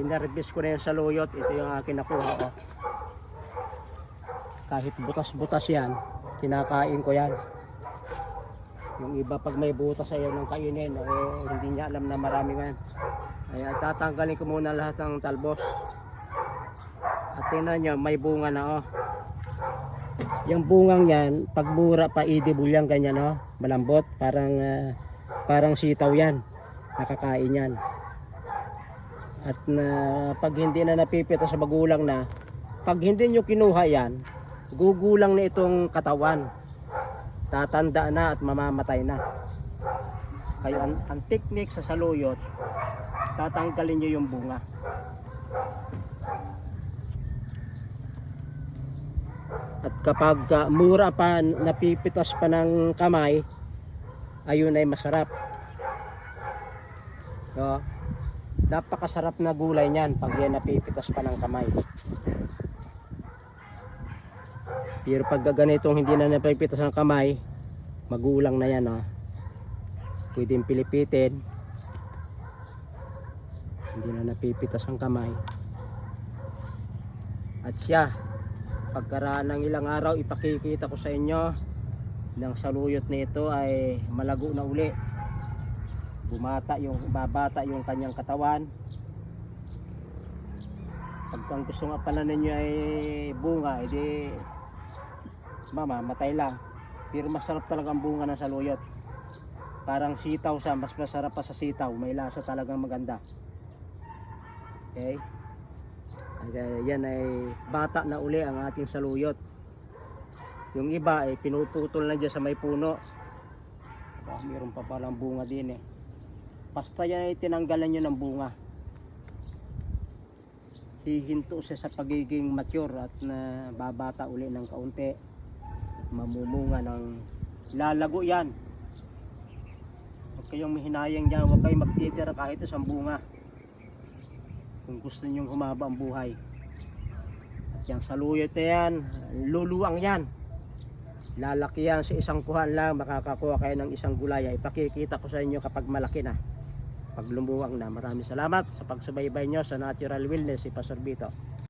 Inarbis ko na yung saluyot. Ito yung akin nakuha ko. Kahit butas-butas yan, kinakain ko yan. Yung iba pag may butas ayaw ng kainin, hindi niya alam na marami yan. Ay tatanggalin ko muna lahat ng talbos. At tingnan nyo, may bunga na oh. Yung bungang yan, pag bura pa edible yan, ganyan oh, malambot, parang sitaw yan, nakakain yan. At pag hindi na napipito sa magulang na, pag hindi nyo kinuha yan, gugulang na itong katawan, tatanda na at mamamatay na. Kaya ang technique sa saluyot, tatanggalin nyo yung bunga. At kapag mura pa, napipitas pa ng kamay, ayun ay masarap. So, napakasarap na gulay niyan pag yan napipitas pa ng kamay. Pero pag ganitong hindi na napipitas ng kamay, magulang na yan oh. Pwedeng pilipitin. Hindi na napipitas ang kamay. At siya, pagkaraan ng ilang araw, ipakikita ko sa inyo ng saluyot na ito ay malago na uli. Babata yung kanyang katawan. Pag ang gusto nga pala ninyo ay bunga, edi mamamatay lang. Pero masarap talaga ang bunga ng saluyot. Parang sitaw siya, mas masarap pa sa sitaw. May lasa talagang maganda. Okay? Yan ay bata na uli ang ating saluyot. Yung iba ay pinuputol na dyan sa may puno. Mayroon pa palang bunga din eh. Basta yan ay tinanggalan nyo ng bunga. Hihinto siya sa pagiging mature at na babata uli ng kaunti. Mamumunga ng lalago yan. Huwag kayong mahinayang dyan, huwag kayong magtitira kahit isang bunga. Kung gusto niyo humaba ang buhay. At yung saluyot na yan, luluwang yan. Lalaki yan sa isang kuhan lang, makakakuha kayo ng isang gulay. Ipakikita ko sa inyo kapag malaki na. Pag lumuwang na. Maraming salamat sa pagsubaybay nyo sa Natural Wellness si Pastor Vito.